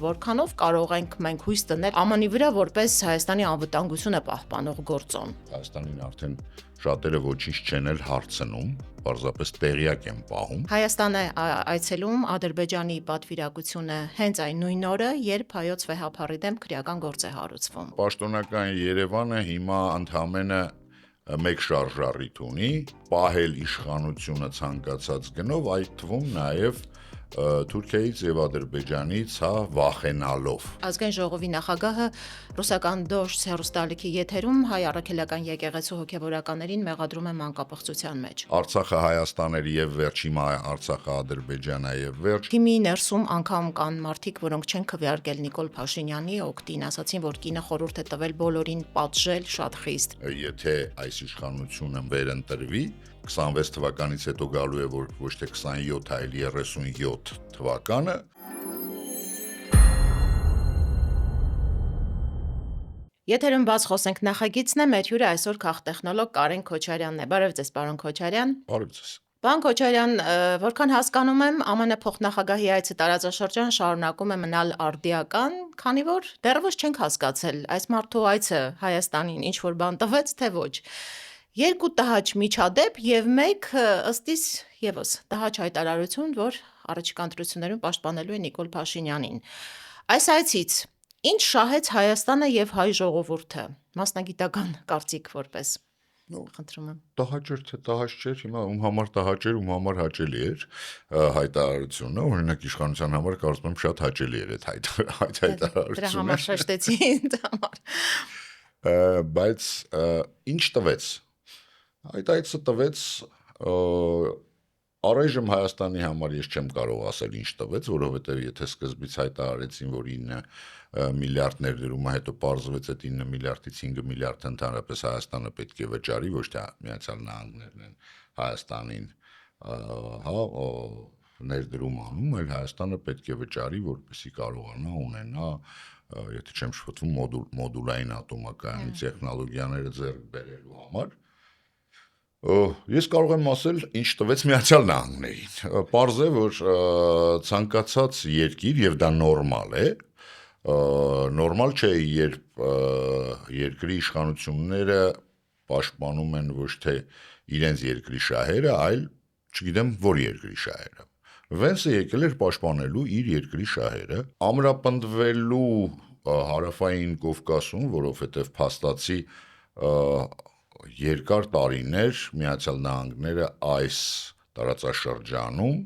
որքանով կարող ենք մենք հույս դնել ԱՄՆ-ի վրա որպես Հայաստանի անվտանգությունը պահպանող գործոն։ Հայաստանին արդեն շատերը ոչինչ չեն էլ հարցնում, պարզապես տեղյակ են պահում։ Հայաստան է այցելում Ադրբեջանի պատվիրակությունը հենց այն նույն օրը, երբ հայոց վեհափառի դեմ քրեական գործ է հարուցվում։ Պաշտոնական Երևանը հիմա ընդամենը մեկ շարժառիթ ունի, պահել իշխանությունը ցանկացած գնով, այդ թվում նաև Թուրքիայից եւ Ադրբեջանից, վախենալով։ Ազգային ժողովի նախագահը ռուսական Դոժձ հեռուստաալիքի եթերում հայ առաքելական եկեղեցու հոգևորականներին մեղադրում է մանկապղծության մեջ։ Արցախը Հայաստան էր եւ վերջ, հիմա Արցախը Ադրբեջան է եւ վերջ։ Թիմի ներսում անգամ կան մարդիկ, որոնք չեն քվեարկել Նիկոլ Փաշինյանի օգտին, ասացին, որ կինը խորհուրդ է տվել բոլորին պատժել շատ խիստ։ Եթե այս իշխանությունը վերընտրվի, 26 թվականից հետո գալու է ոչ թե 27, այլ 37 թվականը։ Եթերում բաց խոսենք նախագիծն է, մեր հյուրը այսօր քաղտեխնոլոգ Կարեն Քոչարյանն է։ Բարև ձեզ, պարոն Քոչարյան։ Բարև ձեզ։ Պարոն Քոչարյան, որքան հասկանում եմ, ԱՄՆ փոխնախագահի այցը տարածաշրջան շարունակում է մնալ արդիական, քանի որ դեռևս չենք հասկացել այս մարդու այցը Հայաստանին ինչ որ բան տվեց, թե ոչ։ Երկու տհաճ միջադեպ եւ մեկ ըստիս եւս տհաճ հայտարարություն, որ առաջիկա ընտրություններում պաշտպանելու է Նիկոլ Փաշինյանին։ Այս այցից ինչ շահեց Հայաստանը եւ հայ ժողովուրդը, մասնագիտական կարծիք որպես։ Խնդրում եմ։ Տհաճ էր թե տհաճ չէր, հիմա ում համար տհաճ էր, ում համար հաճելի էր հայտարարությունը, օրինակ իշխանության համար կարծում եմ շատ հաճելի էր այդ հայտարարությունը։ Դրա համար շեշտեցի ինձ համար։ Բայց ինչ տվեց։ Այդ այցը տվեց առայժմ Հայաստանի համար ես չեմ կարող ասել ինչ տվեց, որովհետև եթե սկզբից հայտարարեցին, որ 9 միլիարդ ներդրումը, հետո պարզվեց այդ 9 միլիարդից 5 միլիարդ ընդհանրապես Հայաստանը պետք է վճարի, ոչ թե Միացյալ Նահանգներն են Հայաստանին ներդրում անում, այլ Հայաստանը պետք է վճարի, որպեսզի կարողանա ունենա, եթե չեմ շփոթվում, մոդուլային ատոմակայանի տեխնոլոգիաները ձեռք բերելու համար։ Ես կարող եմ ասել, ինչ տվեց Միացյալ Նահանգներին։ Պարզ է, որ ցանկացած երկիր, եւ դա նորմալ է, նորմալ չէ, երբ երկրի իշխանությունները պաշտպանում են ոչ թե իրենց երկրի շահերը, այլ չգիտեմ որ երկրի շահերը։ Վենսը եկել էր պաշտպանելու իր երկրի շահերը, ամրապնդվելու հարավային Կովկասում, որովհետև փաստացի երկար տարիներ Միացյալ Նահանգները այս տարածաշրջանում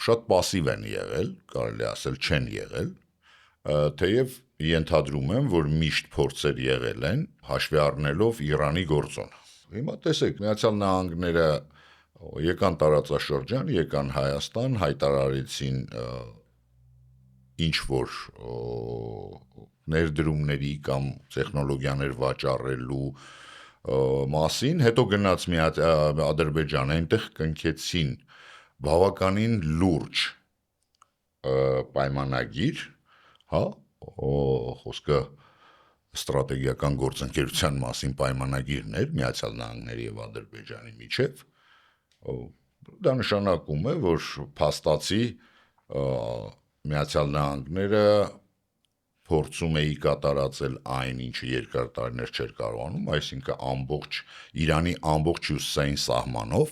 շատ պասիվ են եղել, կարելի ասել չեն եղել, թեև ենթադրում եմ, որ միշտ փորձեր եղել են, հաշվի առնելով Իրանի գործոնը։ Հիմա տեսեք, Միացյալ Նահանգները եկան տարածաշրջան, եկան Հայաստան, հայտարարեցին ինչ որ ներդրումների կամ տեխնոլոգիաներ վաճառելու մասին, հետո գնաց Ադրբեջան, այնտեղ կնքեցին բավականին լուրջ պայմանագիր, խոսքը ստրատեգիական գործընկերության մասին պայմանագիրն էր Միացյալ Նահանգների եւ Ադրբեջանի միջև, դա նշանակում է, որ փաստացի Միացյալ Նահանգները փորձում էի կատարածել այն, ինչը երկար տարիներ չէր կարողանում, այսինքն Իրանի ամբողջ հյուսիսային սահմանով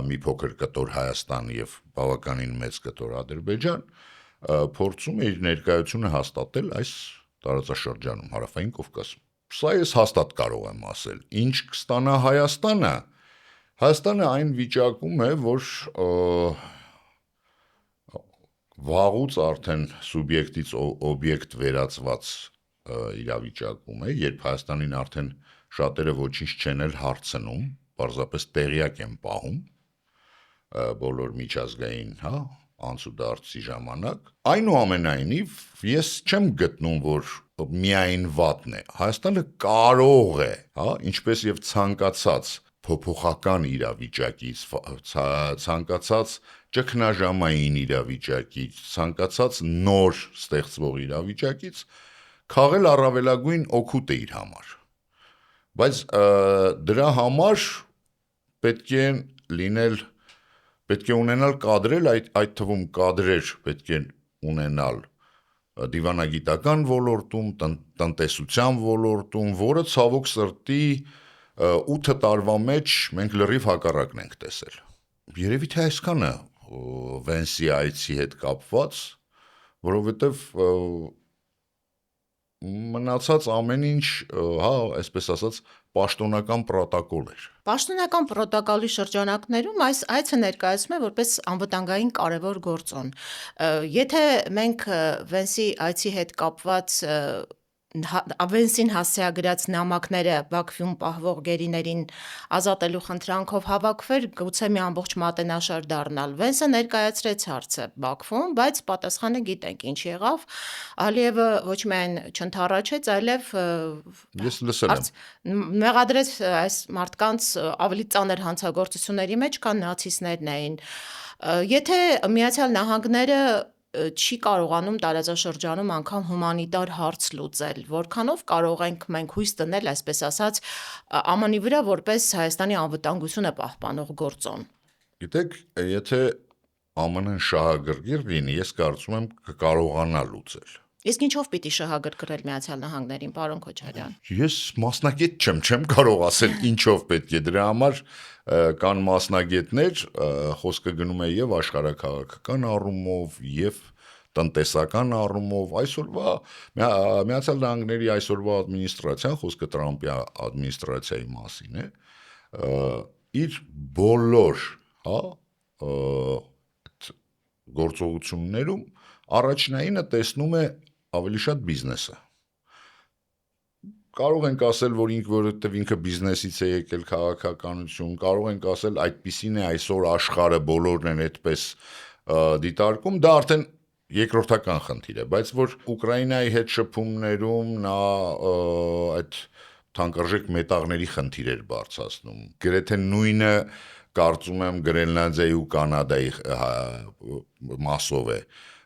մի փոքր կտոր Հայաստան եւ բավականին մեծ կտոր Ադրբեջան, փորձում է իր ներկայությունը հաստատել այս տարածաշրջանում, հարավային Կովկասում։ Սա ես հաստատ կարող եմ ասել։ Ինչ կստանա Հայաստանը։ Հայաստանը այն վիճակում է, որ վաղուց արդեն սուբյեկտից օբյեկտ վերածված իրավիճակում է, երբ Հայաստանին արդեն շատերը ոչինչ չեն էլ հարցնում, պարզապես տեղյակ են պահում բոլոր միջազգային, անցուդարձի ժամանակ։ Այնուամենայնիվ, ես չեմ գտնում, որ միայն վատն է։ Հայաստանը կարող է, ինչպես եւ ցանկացած փոփոխական իրավիճակից, ցանկացած ճգնաժամային իրավիճակից, ցանկացած նոր ստեղծվող իրավիճակից քաղել առավելագույն օգուտ է իր համար։ Բայց դրա համար պետք է ունենալ կադրեր, այդ թվում կադրեր պետք է ունենալ դիվանագիտական ոլորտում, տնտեսության ոլորտում, որը ցավոք սրտի 8 տարվա մեջ մենք լրիվ հակառակն ենք տեսել։ Երևի թե այսքանը Վենսի այցի հետ կապված, որովհետև մնացած ամեն ինչ, այսպես ասած, պաշտոնական պրոտոկոլ էր։ Պաշտոնական պրոտոկոլի շրջանակներում այս այցը ներկայացում է որպես անվտանգային կարևոր գործոն։ Եթե մենք Վենսի այցի հետ կապված Վենսին հասցեագրած նամակները Բաքվում պահվող գերիներին ազատելու խնդրանքով հավաքվեր, գուցե մի ամբողջ մատենաշար դառնալ։ Վենսը ներկայացրեց հարցը Բաքվում, բայց պատասխանը գիտենք ինչ եղավ։ Ալիևը ոչ միայն չընդառաջեց, այլև Ես լսել եմ։ մեղադրեց այս մարդկանց ավելի ծանր հանցագործությունների մեջ, քան նացիստներն էին։ Եթե Միացյալ Նահանգները չի կարողանում տարածաշրջանում անգամ հումանիտար հարց լուծել, որքանով կարող ենք մենք հույս դնել, այսպես ասած, ԱՄՆ-ի վրա որպես Հայաստանի անվտանգությունը պահպանող գործոն։ Գիտեք, եթե ԱՄՆ-ն շահագրգիռ լինի, ես կարծում եմ կկարողանա լուծել։ Իսկ ինչով պիտի շահագրգռել Միացյալ Նահանգներին, պարոն Քոչարյան։ Ես մասնագետ չեմ կարող ասել ինչով պետք է, դրա համար կան մասնագետներ, խոսքը գնում է եւ աշխարհաքաղաքական առումով, եւ տնտեսական առումով, այսօրվա Միացյալ Նահանգների այսօրվա ադմինիստրացիան, խոսքը Տրամպի ադմինիստրացիայի մասին է, իր բոլոր, գործողություններում առաջնայինը տեսնում է ավելի շատ բիզնեսը։ Կարող ենք ասել, որ որովհետև ինքը բիզնեսից է եկել քաղաքականություն, կարող ենք ասել այդպիսին է այսօր աշխարհը, բոլորն են այդպես դիտարկում, դա արդեն երկրորդական խնդիր է, բայց որ Ուկրաինայի հետ շփումներում նա այդ թանկարժեք մետաղների խնդիր էր բարձրացնում։ Գրեթե նույնը կարծում եմ Գրենլանդիայի ու Կանադայի մասով է։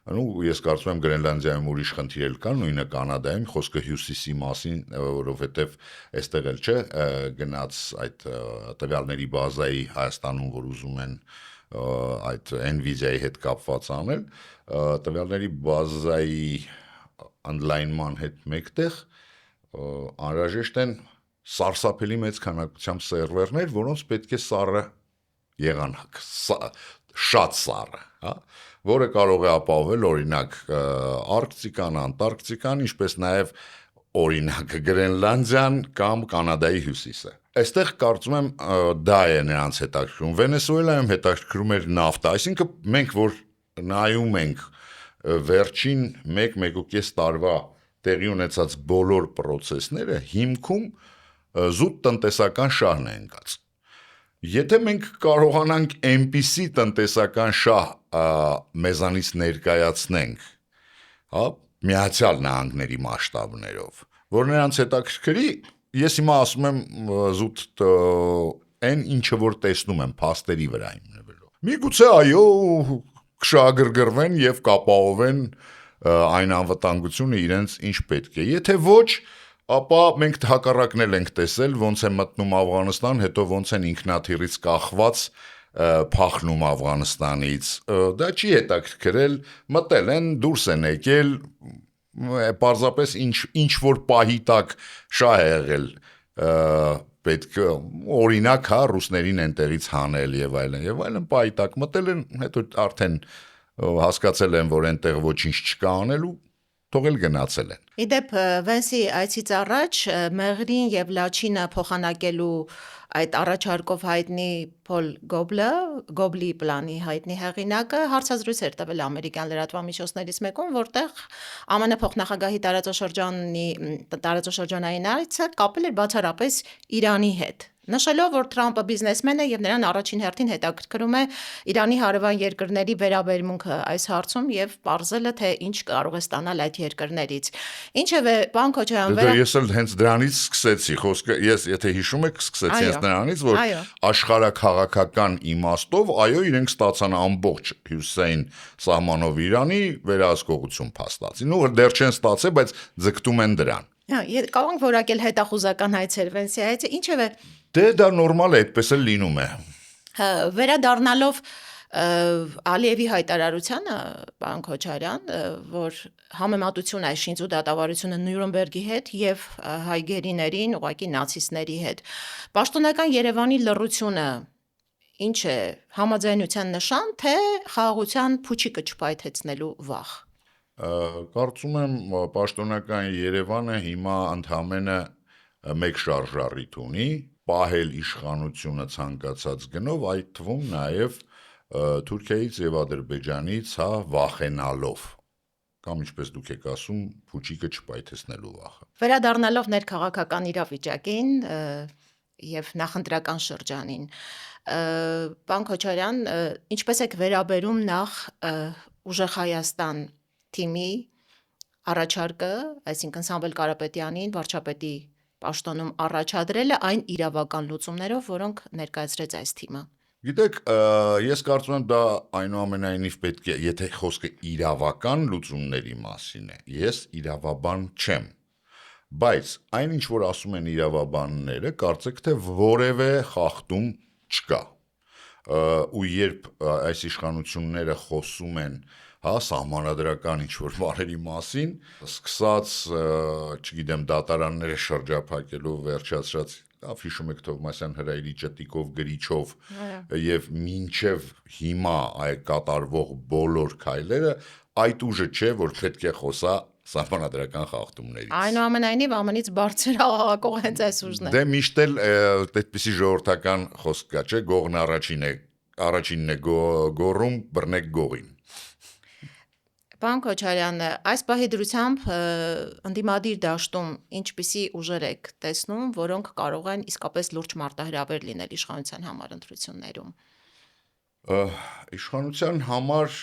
Ես կարծում եմ Գրենլանդիայում ուրիշ խնդիրել կան, նույնը Կանադայում, խոսքը հյուսիսի մասին, որովհետև այստեղ էլ չէ գնաց այդ տվյալների բազայի Հայաստանում, որ ուզում են այդ Nvidia-ի հետ կապված անել, տվյալների բազայի ընդլայնման հետ մեկտեղ անհրաժեշտ են սարսափելի մեծ քանակությամբ սերվերներ, որոնց պետք է սառը եղանակ, շատ սառը, որը կարող է ապահովել օրինակ Արկտիկան, Անտարկտիկան, ինչպես նաև օրինակ Գրենլանդիան կամ Կանադայի հյուսիսը։ Այստեղ կարծում եմ դա է նրանց հետաքրքրում։ Վենեսուելայում հետաքրքրում էր նավթը, այսինքն մենք որ նայում ենք վերջին 1-1.5 տարվա տեղի ունեցած բոլոր process-ները հիմքում զուտ տնտեսական շահն է ընկած։ Եթե մենք կարողանանք այնպիսի տնտեսական շահ մեզանից ներկայացնենք, Միացյալ Նահանգների մասշտաբներով, որ նրանց հետաքրքրի, ես հիմա ասում եմ զուտ այն ինչը որ տեսնում եմ փաստերի վրա հիմնվելով։ Միգուցե այո, կշահագրգռվեն եւ կապահովեն այն անվտանգությունը իրենց ինչ պետք է։ Եթե ոչ, ապա մենք հակառակն ենք տեսել, ոնց է մտնում Աֆղանստան, հետո ոնց են ինքնաթիռից կախված փախնում Աֆղանստանից։ Դա չի հետաքրքրել, մտել են, դուրս են եկել, պարզապես ինչ որ պահի տակ շահ է եղել, պետք օրինակ ռուսներին այնտեղից հանել եւ այլն, պահի տակ մտել են, հետո արդեն հասկացել են, որ այնտեղ ոչինչ չկա անելու, թողել գնացել են։ Իդեպ Վենսի այցից առաջ Մեղրին եւ Լաչինը փոխանակելու այդ առաջարկով հայտնի Փոլ Գոբլի պլանի հայտնի հեղինակը հարցազրույց էր տվել ամերիկյան լրատվամիջոցներից մեկում, որտեղ ԱՄՆ փոխնախագահի տարածաշրջանային այցը կապել էր բացառապես Իրանի հետ, նշելով, որ Թրամպը բիզնեսմեն է եւ նրան առաջին հերթին հետաքրքրում է Իրանի հարևան երկրների վերաբերմունքը այս հարցում եւ պարզելը, թե ինչ կարող է ստանալ այդ երկրներից։ Ինչևէ, պարոն Քոչարյան, ես էլ հենց դրանից սկսեցի խոսքը, ես եթե հիշում եք, սկսեցի հենց դրանից, որ աշխարհաքաղաքական իմաստով, այո, իրենք ստացան ամբողջ հյուսիսային սահմանով Իրանի վերահսկողություն փաստացին, ու դեռ չեն ստացել, բայց ձգտում են դրան։ Կարող ենք որակել հետախուզական հայցեր Վենսի այցը, ինչևէ դա նորմալ է, այդպես էլ լինում է։ Վերադառնալով Ալիևի հայտարարությանը, պարոն Քոչարյան, որ համեմատություն այս շինծու դատավարությունը Նյուրնբերգի հետ եւ հայ գերիներին, ուղղակի նացիստների հետ։ Պաշտոնական Երևանի լռությունը ինչ է, համաձայնության նշան, թե խաղաղության փուչիկը չփայթեցնելու վախ։ Կարծում եմ պաշտոնական Երևանը հիմա ընդհանրապես մեկ շարժառիթ ունի, պահել իշխանությունը ցանկացած գնով, այդ թվում նաև Թուրքիայից եւ Ադրբեջանից, վախենալով կամ ինչպես դուք եք ասում, փուչիկը չպայթեցնելու վախը։ Վերադառնալով ներքաղաքական իրավիճակին եւ նախընտրական շրջանին, պարոն Քոչարյան, ինչպես եք վերաբերում նախ ուժեղ Հայաստան թիմի առաջարկը, այսինքն Սամվել Կարապետյանին վարչապետի պաշտոնում առաջադրելը այն իրավական լուծումներով, որոնք ներկայացրեց այս թիմը։ Գիտեք, ես կարծում եմ դա այնուամենայնիվ պետք է, եթե խոսքը իրավական լուծումների մասին է, ես իրավաբան չեմ, բայց այն ինչ որ ասում են իրավաբանները, կարծեք թե որևէ խախտում չկա։ Ու երբ այս իշխանությունները խոսում են, սահմանադրական ինչ որ բաների մասին, սկսած, չգիտեմ, դատարանները շրջափակելով վերջացրած հիշում եք Թովմասյան Հրայրի ճտիկով գրիչով եւ մինչեւ հիմա այդ կատարվող բոլոր քայլերը այդ ուժը չէ, որ պետք է խոսա սահմանադրական խախտումներից։ Այնուամենայնիվ ամենից բարձր աղաղակող հենց այս ուժն է։ Դե միշտ էլ այդպիսի ժողովրդական խոսք կա, չէ, գողն առաջինն է գոռում, բռնեք գողին։ Պարոն Քոչարյան, այս պահի դրությամբ ընդդիմադիր դաշտում ինչպիսի ուժեր եք տեսնում, որոնք կարող են իսկապես լուրջ մարտահրավեր լինել իշխանության համար ընտրություններում։ Իշխանության համար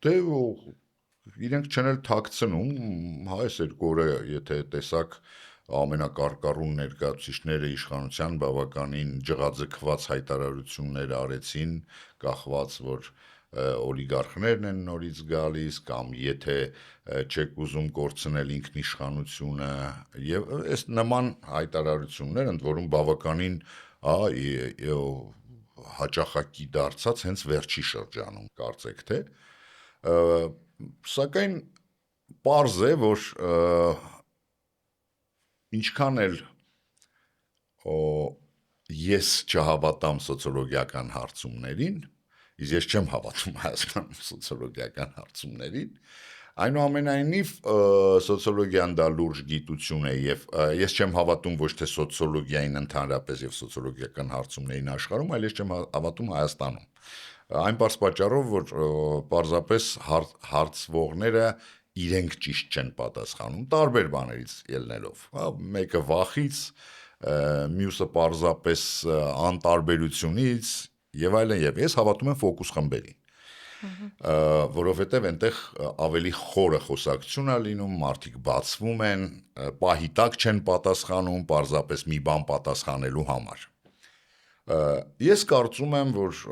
դե իրենք չեն էլ թաքցնում, այս երկու օրը եթե տեսակ ամենակարկառուն ներկայացուցիչները իշխանության բավականին ջղաձգված հայտարարություններ արեցին, կախված որ օլիգարխներն են նորից գալիս կամ եթե չեք ուզում կորցնել ինքնիշխանությունը եւ այս նման հայտարարություններ ընդ որում բավականին հաճախակի դարձած հենց վերջի շրջանում կարծեք թե սակայն պարզ է որ ինչքան էլ ես չհավատամ սոցիոլոգիական հարցումներին Իսկ ես չեմ հավատում Հայաստանում սոցիոլոգիական հարցումներին, այնուամենայնիվ սոցիոլոգիան դա լուրջ գիտություն է եւ ես չեմ հավատում ոչ թե սոցիոլոգիային ընդհանրապես եւ սոցիոլոգիական հարցումներին աշխարհում, այլ ես չեմ հավատում Հայաստանում։ Այն բարձ պատճառով, որ պարզապես հարցվողները իրենք ճիշտ չեն պատասխանում տարբեր բաներից ելնելով, մեկը վախից, մյուսը պարզապես անտարբերությունից Եվ այլն եւ ես հավատում եմ ֆոկուս խմբերին, որովհետեւ այնտեղ ավելի խորը խոսակցություն է լինում, մարդիկ բացվում են, պահի տակ չեն պատասխանում, պարզապես մի բան պատասխանելու համար։ Ես կարծում եմ, որ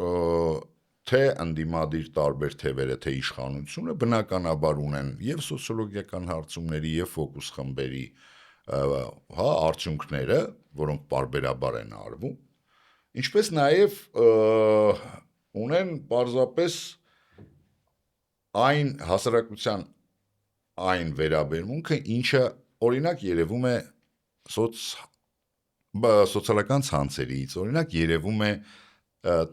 թե ընդդիմադիր տարբեր թևերը, թե իշխանությունը բնականաբար ունեն եւ սոցիոլոգիական հարցումների եւ ֆոկուս խմբերի արդյունքները, որոնք պարբերաբար են արվում Ինչպես նաև ունեն պարզապես այն հասարակության այն վերաբերմունքը, ինչը օրինակ երևում է սոցիալական ցանցերից, օրինակ երևում է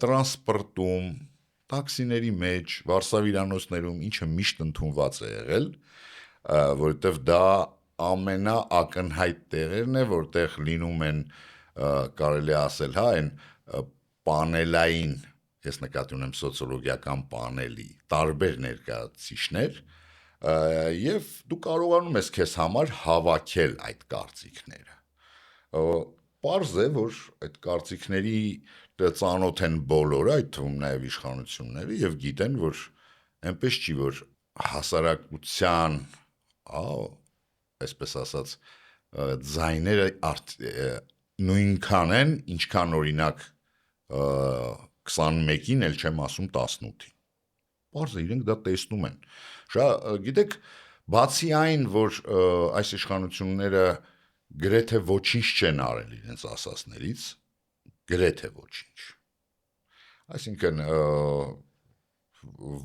տրանսպորտում, տաքսիների մեջ, վարսավիրանոցներում, ինչը միշտ ընդունված է եղել, որովհետև դա ամենաակնհայտ տեղերն է, որտեղ լինում են կարելի ասել, այն պանելային, ես նկատի ունեմ սոցիոլոգիական պանելի, տարբեր ներկայացուցիչներ, եւ դու կարողանում ես քեզ համար հավաքել այդ կարծիքները։ Պարզ է, որ այդ կարծիքների ծանոթ են բոլորը, այդ թվում նաեւ իշխանությունները եւ գիտեն, որ այնպես չի, որ հասարակության, այսպես ասած, ձայները նույնքան են, ինչքան օրինակ 21-ին էլ չեմ ասում 18-ին։ Պարզ է, իրենք դա տեսնում են։ Գիտեք, բացի այն, որ այս իշխանությունները գրեթե ոչինչ չեն արել իրենց ասածներից, գրեթե ոչինչ։ Այսինքն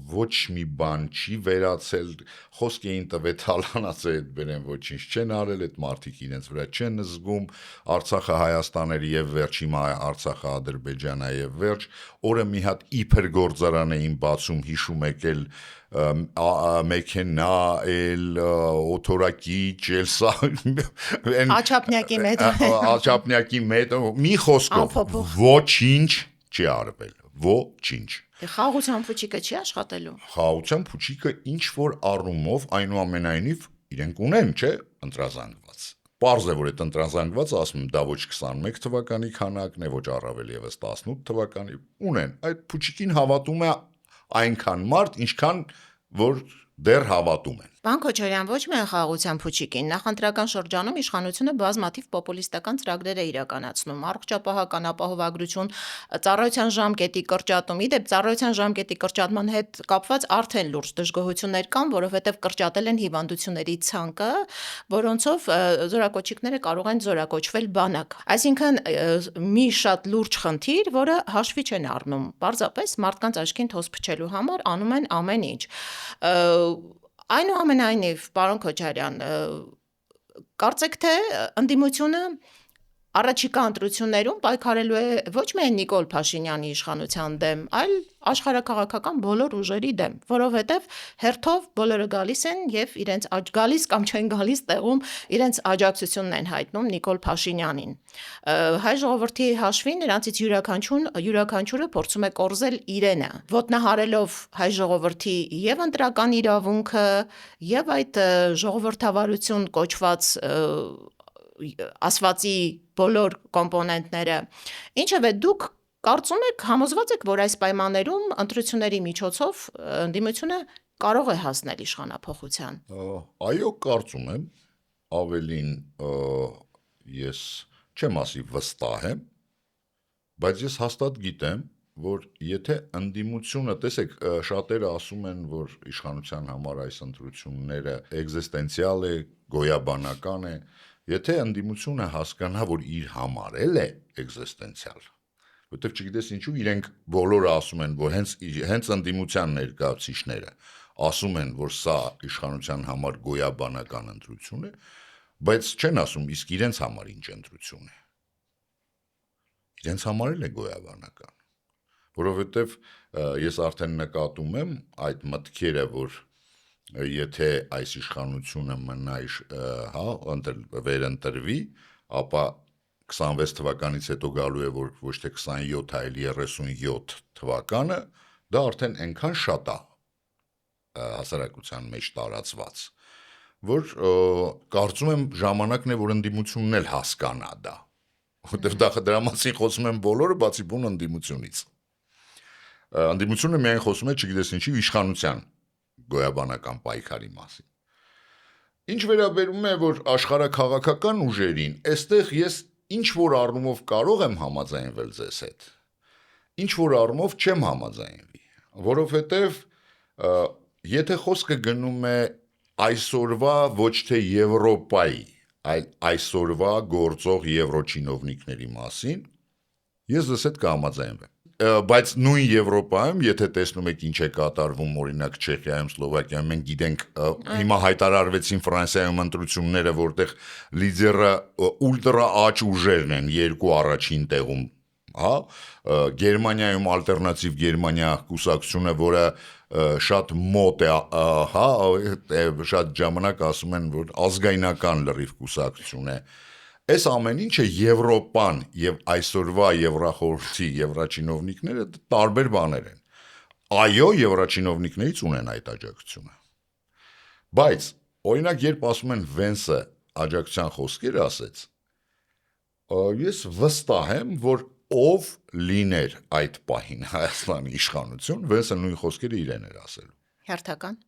ոչ մի բան չի վերացել, խոսք էին տվել Թալանացը այդ բերեն ոչինչ չեն արել, այդ մարդիկ իրենց վրա չեն զգում, Արցախը Հայաստաների եւ վերջ, հիմա Արցախը Ադրբեջանա եւ վերջ, օրը մի հատ իբր գործարան էին բացում, հիշում եք էլ մեքենա, էլ օթորակիչ, էլ սա Աչափնյակի մետ Աչափնյակի մետ, մի խոսքով ոչինչ չի արվել, ոչինչ Խաղաղության փուչիկը չի աշխատելու։ Խաղաղության փուչիկը ինչ որ առումով այնուամենայնիվ իրենք ունեն, չէ, ընտրազանգված։ Պարզ է, որ այդ ընտրազանգվածը ասում եմ, դա ոչ 21 թվականի քանակն է, ոչ առավել եւս 18 թվականի, ունեն։ Այդ փուչիկին հավատում է այնքան մարդ, ինչքան որ դեռ հավատում են։ Պարոն Քոչարյան, ոչ միայն խաղաղության փուչիկին, նախընտրական շրջանում իշխանությունը բազմաթիվ պոպուլիստական ծրագրեր է իրականացնում, առողջապահական ապահովագրություն, ծառայության ժամկետի կրճատում, իդեպ ծառայության ժամկետի կրճատման հետ կապված արդեն լուրջ դժգոհություններ կան, որովհետև կրճատել են հիվանդությունների ցանկը, որոնցով զորակոչիկները կարող են զորակոչվել բանակ։ Այսինքն մի շատ լուրջ խնդիր, որը հաշվի չեն առնում, պարզապես մարդկանց աչքին թոզ փչելու համար անում են ամեն ինչ։ Այնուամենայնիվ, պարոն Քոչարյան, կարծեք թե ընդդիմությունը առաջիկա ընտրություններում պայքարելու է ոչ միայն Նիկոլ Փաշինյանի իշխանության դեմ, այլ աշխարհաքաղաքական բոլոր ուժերի դեմ, որովհետև հերթով բոլորը գալիս են եւ իրենց գալիս կամ չեն գալիս տեղում իրենց աջակցությունն են հայտնում Նիկոլ Փաշինյանին։ Հայ ժողովրդի հաշվին նրանցից յուրաքանչյուրը փորձում է կորզել իրենը, ոտնահարելով հայ ժողովրդի եւ ընտրական իրավունքը եւ այդ ժողովրդավարություն կոչված ասվածի բոլոր կոմպոնենտները, ինչևէ դուք կարծում եք, համոզված եք, որ այս պայմաններում ընտրությունների միջոցով ընդդիմությունը կարող է հասնել իշխանափոխության։ Այո, կարծում եմ, ավելին ես չեմ ասի վստահ եմ, բայց ես հաստատ գիտեմ, որ եթե ընդդիմությունը, տեսեք, շատերը ասում են, որ իշխանության համար այս ընտրությունները էգզիստենցիալ է, գոյաբանական է, եթե ընդդիմությունը հասկանա, որ իր համար է էգզիստենցիալ, որտեղ չգիտես ինչու իրենք բոլորը ասում են, որ հենց ընդդիմության ներկայացուցիչները ասում են, որ սա իշխանության համար գոյաբանական ընտրություն է, բայց չեն ասում, իսկ իրենց համար ինչ ընտրություն է։ Իրենց համար էլ է գոյաբանական, որովհետև ես արդեն նկատում եմ այդ մտքերը, որ եթե այս իշխանությունը մնա վերընտրվի, ապա 26 թվականից հետո գալու է, որ ոչ թե 27, այլ 37 թվականը, դա արդեն այնքան շատ է հասարակության մեջ տարածված, որ կարծում եմ ժամանակն է, որ ընդդիմությունն էլ հասկանա դա, որտեղ դրա մասին խոսում են բոլորը, բացի բուն ընդդիմությունից։ Ընդդիմությունը միայն խոսում է, չգիտես ինչի, իշխանության գոյաբանական պայքարի մասին։ Ինչ վերաբերում է, որ աշխարհաքաղաքական ուժերին, այստեղ ես ինչ որ առումով կարող եմ համաձայնվել ձեզ հետ, ինչ որ առումով չեմ համաձայնվի, որովհետև եթե խոսքը գնում է այսօրվա ոչ թե Եվրոպայի, այլ այսօրվա գործող եվրոչինովնիկների մասին, ես ձեզ հետ կհամաձայնվեմ։ Բայց նույն Եվրոպայում, եթե տեսնում եք ինչ է կատարվում, օրինակ Չեխիայում, Սլովակիայում, մենք գիտենք, հիմա հայտարարվեցին Ֆրանսիայում ընտրությունները, որտեղ լիդերը ուլտրա աճ ուժերն են երկու առաջին տեղում, հա, Գերմանիայում ալտերնատիվ Գերմանիա կուսակցությունը, որը շատ մոտ է, հա, շատ ժամանակ ասում են, որ ազգայնական լրիվ կուսակցություն է։ Այս ամեն ինչը Եվրոպան եւ այսօրվա Եվրախորհրդի եվրաչինովնիկները տարբեր բաներ են։ Այո, եվրաչինովնիկներից ունեն այդ աջակցությունը։ Բայց օրինակ երբ ասում են Վենսը աջակցության խոսքեր ասեց, ես վստահ եմ, որ ով լիներ այդ պահին Հայաստանի իշխանություն, Վենսը նույն խոսքերը իրեն էր ասելու։ Հերթական։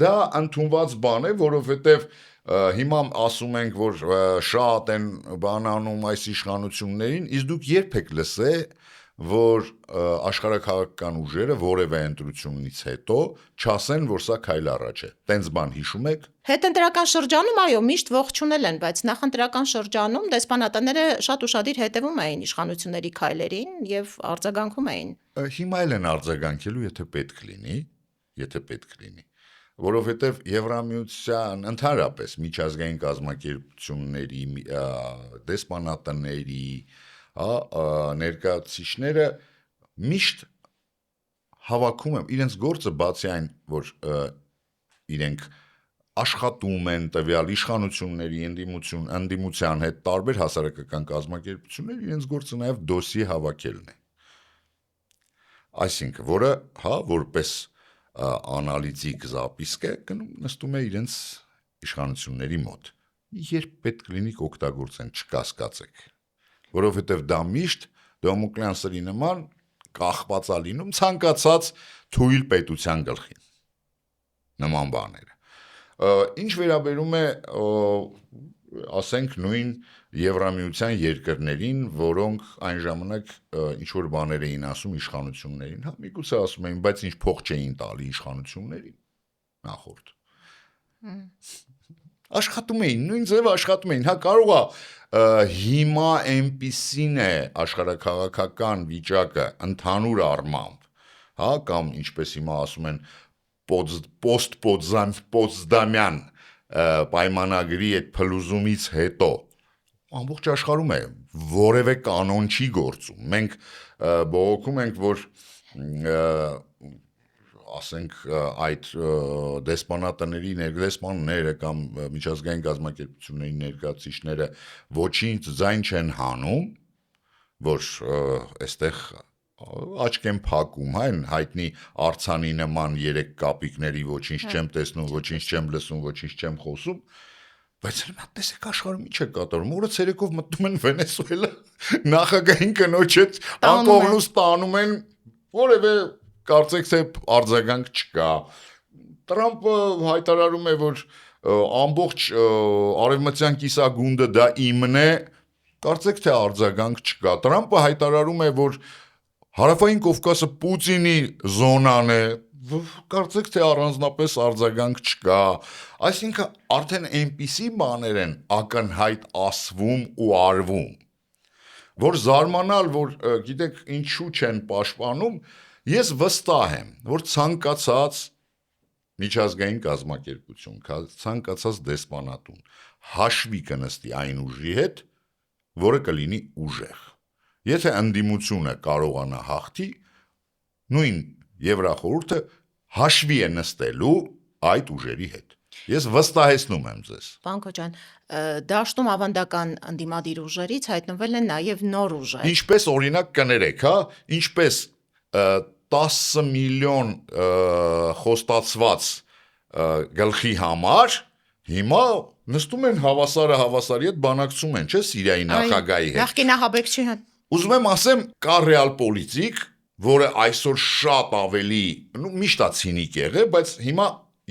Դա ընդունված բան է, որովհետև հիմա ասում ենք, որ շատ են բան անում այս իշխանություններին, իսկ դուք երբ եք լսե, որ աշխարհաքաղաքական ուժերը որևէ ընտրությունից հետո չասեն, որ սա քայլ առաջ է։ Տենց բան հիշում եք։ Հետընտրական շրջանում այո միշտ ողջունել են, բայց նախընտրական շրջանում դեսպանատները շատ ուշադիր հետևում էին իշխանությունների քայլերին եւ արձագանքում էին։ Հիմա էլ են արձագանքելու, եթե պետք լինի, որովհետև Եվրամիության ընդհանրապես միջազգային կազմակերպությունների դեսպանատների ներկայացուցիչները միշտ հավաքում են իրենց գործը բացի այն, որ իրենք աշխատում են տվյալ իշխանությունների ընդդիմության հետ տարբեր հասարակական կազմակերպություններ, իրենց գործը նաև դոսիե հավաքելն է։ Այսինքն, որը, որպես անալիզիկ զապիսկ է, նստում է իրենց իշխանությունների մոտ։ Երբ պետք լինի կօգտագործեն, չկասկածեք, որովհետև դա միշտ Դոմոկլեան սրի նման կախված է լինում ցանկացած թույլ պետության գլխին։ Նման բաները։ Ինչ վերաբերում է, ասենք, նույն Եվրամիության երկրներին, որոնք այն ժամանակ ինչ-որ բաներ էին ասում իշխանություններին, միգուցե ասում էին, բայց ինչ փող չէին տալի իշխանություններին նախորդ։ Աշխատում էին, նույն ձև աշխատում էին, կարող է հիմա այնպիսին է աշխարհաքաղաքական վիճակը ընդհանուր առմամբ, կամ ինչպես հիմա ասում են Պոտսդամյան պայմանագրի այդ փլուզումից հետո ամբողջ աշխարհում է որևէ կանոն չի գործում։ Մենք բողոքում ենք, որ ասենք այդ դեսպանատների դեսպանները կամ միջազգային կազմակերպությունների ներկայացուցիչները ոչինչ ձայն չեն հանում, որ այստեղ աչք են փակում, այն հայտնի արցանի նման 3 կապիկների ոչինչ չեմ տեսնում, ոչինչ չեմ լսում, ոչինչ չեմ խոսում, բայց հիմա տեսեք աշխարհում ինչ է կատարում, օրը ցերեկով մտնում են Վենեսուելա, նախագահին կնոջ հետ ակողնուս տանում են, որևէ կարծեք թե արձագանք չկա։ Տրամպը հայտարարում է, որ ամբողջ արևմտյան կիսագունդը դա իմն է, կարծեք թե արձագանք չկա։ Տրամպը հայտարարում է, որ Հարավային Կովկասը Պուտինի զոնան է, կարծեք թե առանձնապես արձագանք չկա։ Այսինքն արդեն այնպիսի բաներ են ակնհայտ ասվում ու արվում, որ զարմանալ, որ գիտեք ինչու չեն պաշտպանում, ես վստահ եմ, որ ցանկացած միջազգային կազմակերպություն, ցանկացած դեսպանատուն հաշվի կնստի այն ուժի հետ, որը կլինի ուժեղ։ Եթե ընդդիմությունը կարողանա հաղթի, նույն Եվրախորհուրդը հաշվի է նստելու այդ ուժերի հետ։ Ես վստահեցնում եմ ձեզ։ Պարոն Քոչարյան, դաշտում ավանդական ընդդիմադիր ուժերից հայտնվել են նաև նոր ուժեր։ Ինչպես օրինակ կներեք, ինչպես 10 միլիոն խոստացված գլխի համար հիմա նստում են հավասարի հետ բանակցում են, չէ՞, Սիրիայի նախագահի հետ։ Նախկին ահաբեկչի հետ։ Ուզում եմ ասեմ, կա ռեալ պոլիտիկ, որը այսօր շատ ավելի, միշտ է ցինիկ եղել, բայց հիմա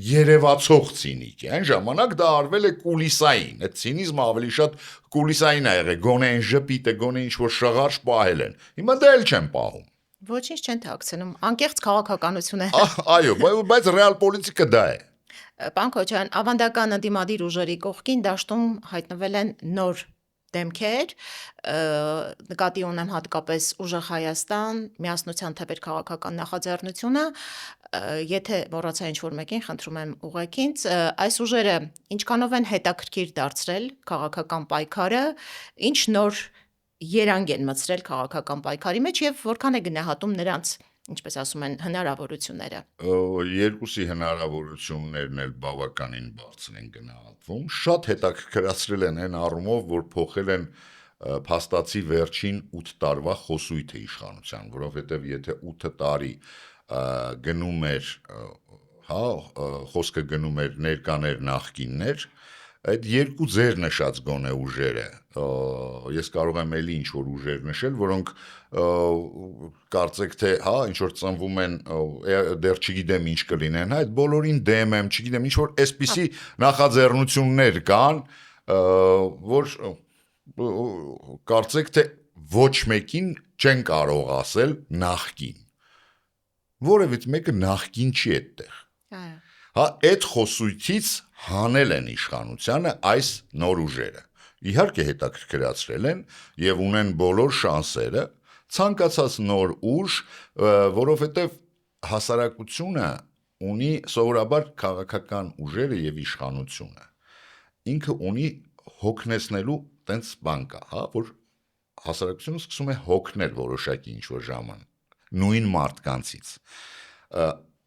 երևացող ցինիկ է։ Այն ժամանակ դա արվել է կուլիսային, այդ ցինիզմը ավելի շատ կուլիսային է եղել, գոնե այն ժպիտը, գոնե ինչ որ շղարշ պահել են։ Հիմա դա էլ չեն պահում։ Ոչինչ չեն թաքցնում, անկեղծ քաղաքականություն է։ Այո, բայց ռեալ պոլիտիկը դա է։ Պարոն Քոչարյան, ավանդական ընդդիմադիր ուժերի կողքին դաշտում հայտնվել են նոր դեմքեր, նկատի ունեմ հատկապես Ուժեղ Հայաստան, Միասնության թեպեր քաղաքական նախաձեռնությունը, եթե մոռացա ինչ-որ մեկին, խնդրում եմ ուղղեք ինձ, այս ուժերը ինչքանով են հետաքրքիր դարձրել քաղաքական պայքարը, ինչ նոր երանգ են մտցրել քաղաքական պայքարի մեջ եւ որքան է գնահատում նրանց, ինչպես ասում են, հնարավորությունները։ Երկուսի հնարավորություններն էլ բավականին բարձր են գնահատվում։ Շատ հետաքրքրացրել են այն առումով, որ փոխել են փաստացի վերջին 8 տարվա խոսույթը իշխանության, որովհետև եթե 8 տարի գնում էր, խոսքը գնում էր ներկաներ նախկիններ, այդ երկու ձեր նշած գոնե ուժերը, ես կարող եմ էլի ինչ-որ ուժեր նշել, որոնք կարծեք թե, ինչ-որ ծնվում են, դեռ չգիտեմ ինչ կլինեն, այդ բոլորին դեմ եմ, չգիտեմ, ինչ-որ այսպիսի նախաձեռնություններ կան, որ կարծեք թե ոչ մեկին չեն կարող ասել նախկին։ Որևէ մեկը նախկին չի այդտեղ։ Հա, այդ խոսույցից հանել են իշխանությանը այս նոր ուժերը։ Իհարկե հետաքրքրացրել են եւ ունեն բոլոր շանսերը ցանկացած նոր ուժ, որովհետեւ հասարակությունը ունի սովորաբար քաղաքական ուժերը եւ իշխանությունը։ Ինքը ունի հոգնեցնելու տենց բան կա, հա, որ հասարակությունը սկսում է հոգնել որոշակի ինչ-որ ժամանակ նույն մարդկանցից։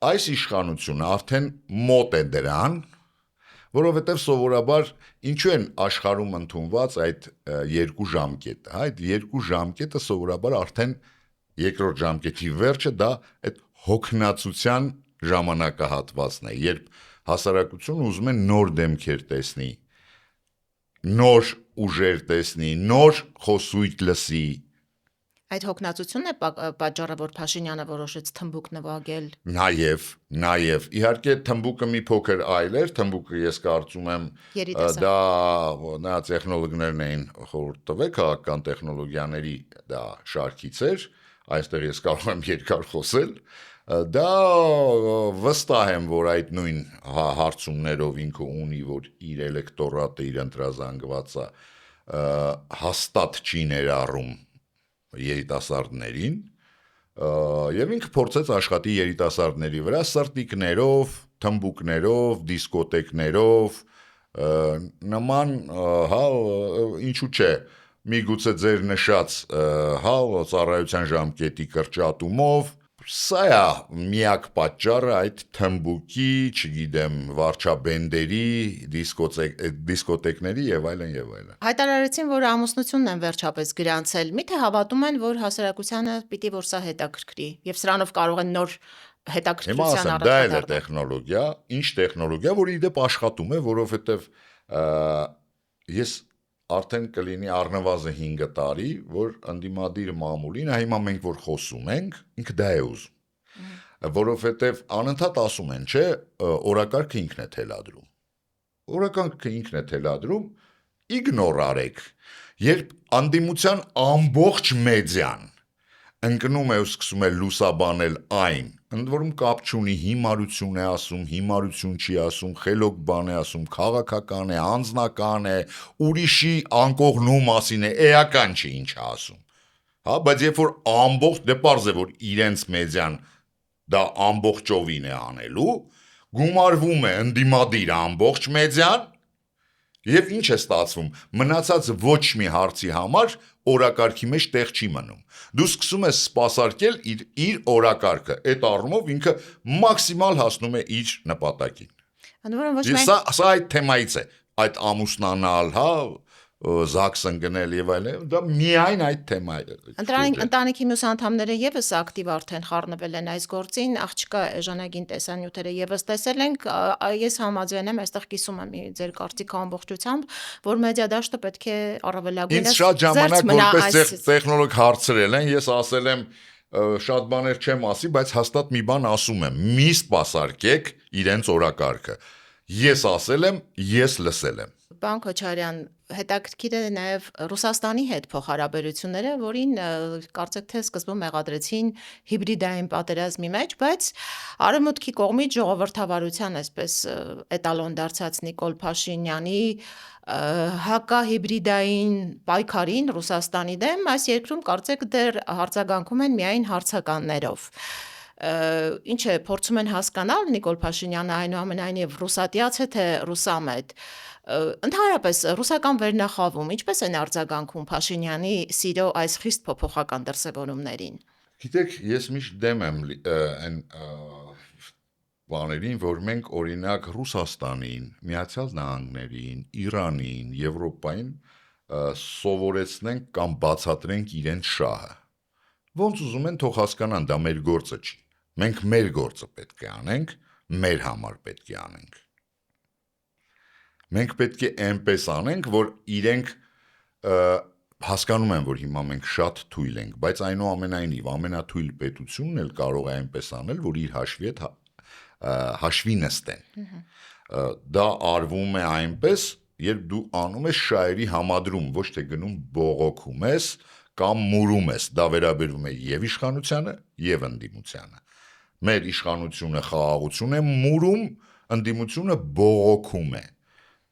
Այս իշխանությունը արդեն մոտ է դրան, որովհետև սովորաբար ինչու են աշխարհում ընդունված այդ երկու ժամկետը, հա, այդ երկու ժամկետը սովորաբար արդեն երկրորդ ժամկետի վերջը դա այդ հոգնածության ժամանակահատվածն է, երբ հասարակությունը ուզում է նոր դեմքեր տեսնի, նոր ուժեր տեսնի, նոր խոսույթ լսի։ Այդ հոգնածությունն է պատճառը, որ Փաշինյանը որոշեց թմբուկ նվագել։ Նաև, իհարկե թմբուկը մի փոքր այլ էր, թմբուկը ես կարծում եմ դա նա տեխնոլոգներն էին խորհուրդ տվել, քաղաքական տեխնոլոգիաների դա շարքից էր, այստեղ ես կարող եմ երկար խոսել, դա վստահ եմ, որ այդ նույն հարցումներով ինքը ունի, որ իր էլեկտորատը, իր ընտրազանգվածը հաստատ չի ներառում երիտասարդներին եւ ինքը փորձեց աշխատի երիտասարդների վրա սրտիկներով, թմբուկներով, դիսկոտեկներով, նման, հա, ինչու՞ չէ, միգուցե ձեր նշած, հա, ծառայության ժամկետի կրճատումով, սա է միակ պատճառը այդ թմբուկի, չգիտեմ, վարչաբենդերի, դիսկոտեկների եւ այլն եւ այլն։ Հայտարարեցին, որ ամուսնությունն են վերջապես գրանցել։ Միթե հավատում են, որ հասարակությանը պիտի որ սա հետաքրքրի եւ սրանով կարող են նոր հետաքրքրության առաջադառնալ։ Դա էլ է տեխնոլոգիա, ինչ տեխնոլոգիա, որ իդեպ աշխատում է, որովհետեւ ես արդեն կլինի առնվազն 5 տարի, որ ընդդիմադիր մամուլին, հիմա մենք որ խոսում ենք, ինքը դա է ուզում։ Որովհետև անընդհատ ասում են, չէ, օրակարգը ինքն է թելադրում։ Օրակարգը ինքն է թելադրում, իգնոր արեք, երբ անդիմության ամբողջ մեդիան ընկնում է ու սկսում է լուսաբանել այն, ընդ որում կապ չունի, հիմարություն է ասում, հիմարություն չի ասում, խելոք բան է ասում, քաղաքական է, անձնական է, ուրիշի անկողնու մասին է, էական չի ինչ է ասում։ Հա, բայց երբ որ ամբողջ դե պարզ է, որ իրենց մեդիան դա ամբողջովին է անելու, գումարվում է ընդդիմադիր ամբողջ մեդիան, եւ ինչ է ստացվում, մնացած ոչ մի հարցի համար օրակարգի մեջ տեղ չի մնում։ Դու սկսում ես սպասարկել իր օրակարգը, այդ առումով ինքը մաքսիմալ հասնում է իր նպատակին։ Սա այդ թեմայից է, այդ ամուսնանալ, հա, ԶԱԳՍ ընկնել եւ այլն, դա միայն այդ թեմա է։ Ընտանիքի մյուս անդամները եւս ակտիվ արդեն խառնվել են այս գործին, աղջկա էժանագին տեսանյութերը եւս տեսել ենք, ես համաձայն եմ, այստեղ կիսում եմ ձեր կարծիքը ամբողջությամբ, որ մեդիա դաշտը պետք է առավելագույնս ինձ շատ ժամանակ որպես տեխնոլոգ հարցրել են, ես ասել եմ շատ բաներ չեմ ասի, բայց հաստատ մի բան ասում եմ, մի սպասարկեք իրենց օրակարգը։ Ես ասել եմ, ես լսել եմ։ Պարոն Քոչարյան, հետաքրքիր է նաև Ռուսաստանի հետ փոխհարաբերությունները, որին կարծեք թե սկզբում մեղադրեցին հիբրիդային պատերազմի մեջ, բայց Արևմուտքի կողմից ժողովրդավարության այսպես էտալոն դարձած Նիկոլ Փաշինյանի հակահիբրիդային պայքարին Ռուսաստանի դեմ այս երկրում կարծեք դեռ հարձագանքում են միայն հարցականներով։ Ինչ է, փորձում են հասկանալ Նիկոլ Փաշինյանը այնուամենայնիվ ռուսատյաց է թե ռուսամետ։ Ընդհանրապես ռուսական վերնախավում ինչպես են արձագանքում Փաշինյանի սիրո այս խիստ փոփոխական դրսևորումներին։ Գիտեք, ես միշտ դեմ եմ այն բաներին, որ մենք օրինակ Ռուսաստանին, Միացյալ Նահանգներին, Իրանին, Եվրոպային սովորեցնենք կամ բացատրենք իրենց շահը։ Ոնց ուզում են թող հասկանան, դա մեր գործը չի։ Մենք մեր գործը պետք է անենք, մեր համար պետք է անենք։ Մենք պետք է այնպես անենք, որ իրենք հասկանում են, որ հիմա մենք շատ թույլ ենք, բայց այնուամենայնիվ ամենաթույլ պետությունն էլ կարող է այնպես անել, որ իր հաշվի նստեն։ Դա արվում է այնպես, երբ դու անում ես շահերի համադրում, ոչ թե գնում բողոքում ես կամ մուրում ես, դա վերաբերում է եւ իշխանությանը, եւ ընդդիմությանը։ Մեր իշխանությունը խաղաղություն է մուրում, ընդդիմությունը բողոքում է։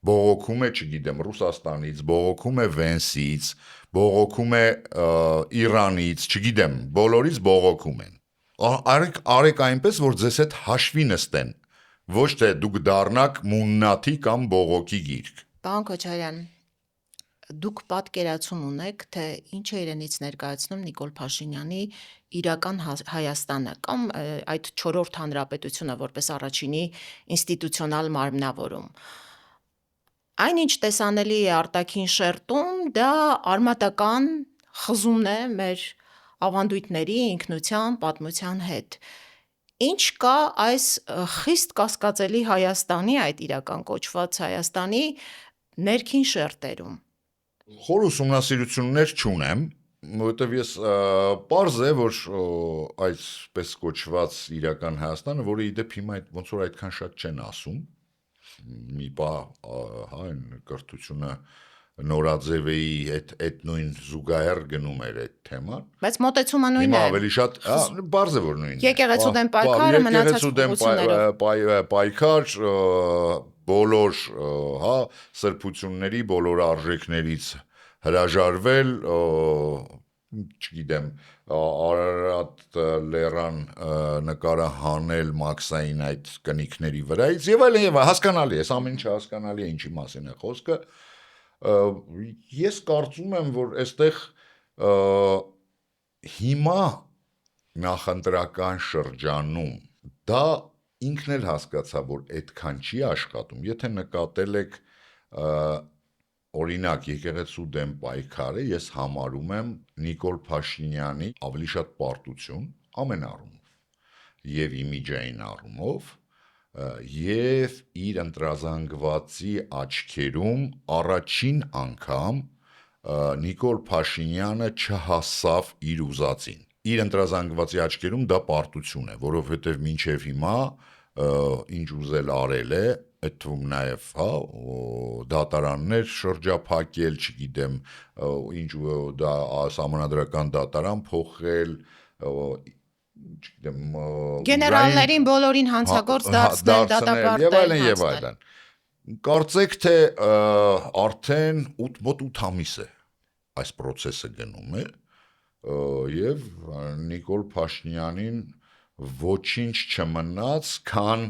Բողոքում է, չգիտեմ, Ռուսաստանից, բողոքում է Վենսից, բողոքում է Իրանից, չգիտեմ, բոլորից բողոքում են։ Արեք այնպես, որ ձեզ հետ հաշվի նստեն, ոչ թե դուք դառնաք մուննաթի կամ բողոքի գիրք։ Պարոն Քոչարյան, դուք պատկերացում ունեք, թե ինչ է իրենից ներկայացնում Նիկոլ Փաշինյանի իրական Հայաստանը կամ այդ 4-րդ հանրապետությունը որպես առաջինի ինստիտուցիոնալ մարմնավորում։ Այնինչ տեսանելի է արտաքին շերտում, դա արմատական խզումն է մեր ավանդույթների, ինքնության, պատմության հետ։ Ինչ կա այս խիստ կասկածելի Հայաստանի, այդ իրական կոչված Հայաստանի ներքին շերտերում։ Խոր ուսումնասիրություններ չունեմ, որովհետև ես պարզ է, որ այսպես կոչված իրական Հայաստանը, որը իդեպ հիմա ոնց որ այդքան շատ չեն ասում, մի բա այն կրթությունը Նորաձևեի այդ նույն զուգահեռ գնում էր այդ թեման։ Բայց մոտեցումը նույնն Հիմա է։ ավելի շատ, բարձ է որ նույնն է։ Եկեղեցու դեմ պայքարը մնացած պայքար, բոլոր, հա, սրբությունների, բոլոր արժեքներից հրաժարվել, չգիտեմ, Արարատ լեռան նկարը հանել Մաքսային այդ կնիքների վրայից եւ այլն, հասկանալի է, այս ամեն ինչը հասկանալի է, ինչի մասին է խոսքը։ Ես կարծում եմ, որ այստեղ հիմա նախընտրական շրջանում դա ինքն էլ հասկացա, որ այդքան չի աշխատում, եթե նկատել եք օրինակ եկեղեցու դեմ պայքարը ես համարում եմ Նիկոլ Փաշինյանի ավելի շատ պարտություն ամեն առումով եւ իմիջային առումով եւ իր ընտրազանգվածի աչքերում առաջին անգամ Նիկոլ Փաշինյանը չհասավ իր ուզածին։ Իր ընտրազանգվածի աչքերում դա պարտություն է, որովհետեւ մինչեւ հիմա ինչ ուզել արել է, այդ թվում նաև, հա, դատարաններ շրջափակել, չգիտեմ, ինչ դա սահմանադրական դատարան փոխել, չգիտեմ, գեներալներին բոլորին հանցագործ դարձնել, դատապարտել եւ այլն։ Կարծեք թե արդեն մոտ 8 ամիս է այս process-ը գնում է եւ Նիկոլ Փաշինյանին ոչինչ չմնաց, քան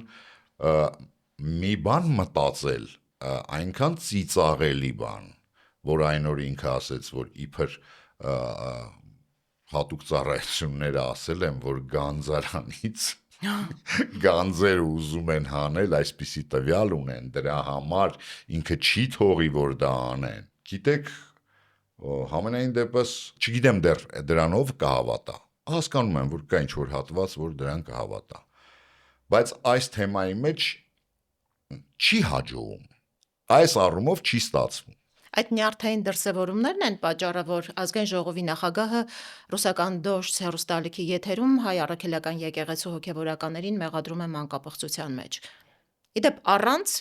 մի բան մտածել, այնքան ծիծաղելի բան, որ այն օր ինքը ասեց, որ իբր հատուկ ծառայությունները ասել են, որ Գանձարանից գանձեր ուզում են հանել, այսպիսի տվյալ ունեն, դրա համար ինքը չի թողի, որ դա անեն։ Գիտեք, համենայն դեպս, չգիտեմ դեռ դրանով կհավատա։ Հասկանում եմ, որ կա ինչ-որ հատված, որ դրան կհավատա։ Բայց այս թեմայի մեջ չի հաջողում։ Այս առումով չի ստացվում։ Այդ նյարդային դրսևորումներն են պատճառը, որ ազգային ժողովի նախագահը ռուսական Դոժձ հեռուստալիքի եթերում հայ առաքելական եկեղեցու հոգևորականներին մեղադրում է մանկապղծության մեջ։ Իդեպ առանց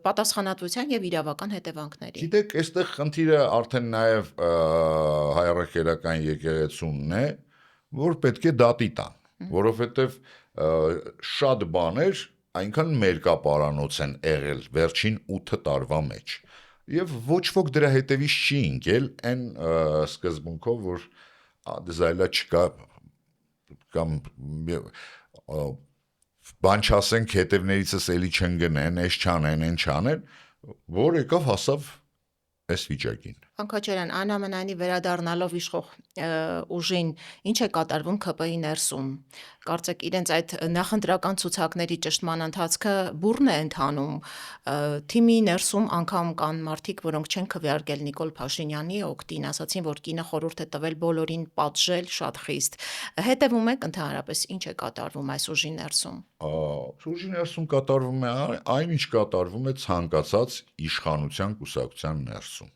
պատասխանատվության եւ իրավական հետևանքների։ Գիտեք, այստեղ խնդիրը արդեն նաեւ հայ առաքելական եկեղեցունն է, որ պետք է դատի տան, որովհետեւ շատ բաներ այնքան մերկապարանոց են եղել վերջին 8 տարվա մեջ։ Եվ ոչ ոք դրա հետևից չի ընկել այն սկզբունքով, որ դեզայլա չկա կամ բան չասենք հետևներիցս էլի չընկնեն, այս չանեն, այն չանեն, որ եկավ հասավ այս վիճակին։ Քոչարյան, այնուամենայնիվ վերադառնալով իշխող ուժին, ինչ է կատարվում ԿՊ-ի ներսում։ Կարծեք իրենց այդ նախընտրական ցուցակների ճշտման ընթացքը բուռն է ընթանում։ Թիմի ներսում անգամ կան մարդիկ, որոնք չեն քվեարկել Նիկոլ Փաշինյանի օգտին, ասացին, որ կինը խորհուրդ է տվել բոլորին պատժել շատ խիստ։ Հետևում եք ընդհանրապես ինչ է կատարվում այս ուժի ներսում։ Ուժի ներսում կատարվում է այն, ինչ կատարվում է ցանկացած իշխանության կուսակցության ներսում։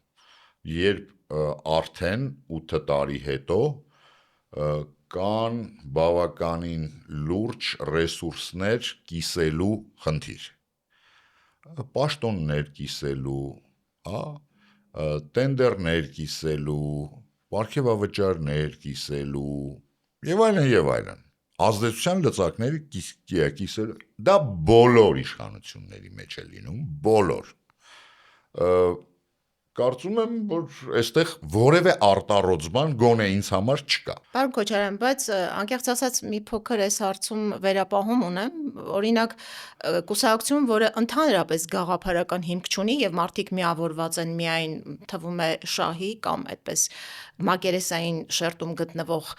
Երբ արդեն 8 տարի հետո կան բավականին լուրջ ռեսուրսներ կիսելու խնդիր, պաշտոններ կիսելու, տենդերներ կիսելու, պարգևավճարներ կիսելու եւ այլն ազդեցության լծակները կիսելու դա բոլոր իշխանությունների մեջ է լինում բոլոր կարծում եմ որ այստեղ որևէ արտառոծման գոնե ինձ համար չկա Պարոն Քոչարյան, բայց անկեղծ ասած մի փոքր այս հարցում վերապահում ունեմ, օրինակ կուսակցություն, որը ընդհանրապես գաղափարական հիմք չունի եւ մարդիկ միավորված են միայն թվում է շահի կամ այդպես մակերեսային շերտում գտնվող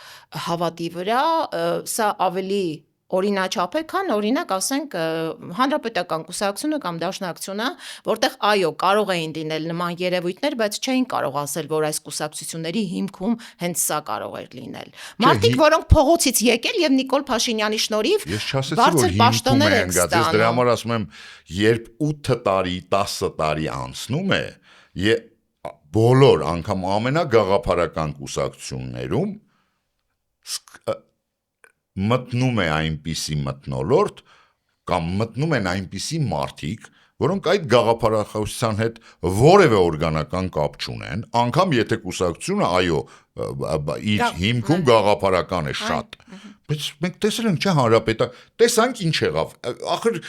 հավատի վրա, սա ավելի օրինաչափ է, քան օրինակ ասենք հանրապետական կուսակցությունը կամ դաշնակցությունը, որտեղ այո, կարող էին լինել նման երևույթներ, բայց չէին կարող ասել, որ այս կուսակցությունների հիմքում հենց սա կարող էր լինել։ Մարդիկ, որոնք փողոցից եկել եւ Նիկոլ Փաշինյանի շնորհիվ բարձր պաշտոններ են ստանում։ Ես դրա համար ասում եմ, երբ 8 տարի, 10 տարի անցնում է, բոլոր անգամ ամենագաղափարական կուսակցություններում մտնում է այնպիսի մթնոլորտ կամ մտնում են այնպիսի մարդիկ, որոնք այդ գաղափարախոսության հետ որևէ օրգանական կապ չունեն, անգամ եթե կուսակցությունը այո, իր հիմքում գաղափարական է շատ, բայց մենք տեսել ենք, չէ, հանրապետական, տեսանք ինչ եղավ, ախր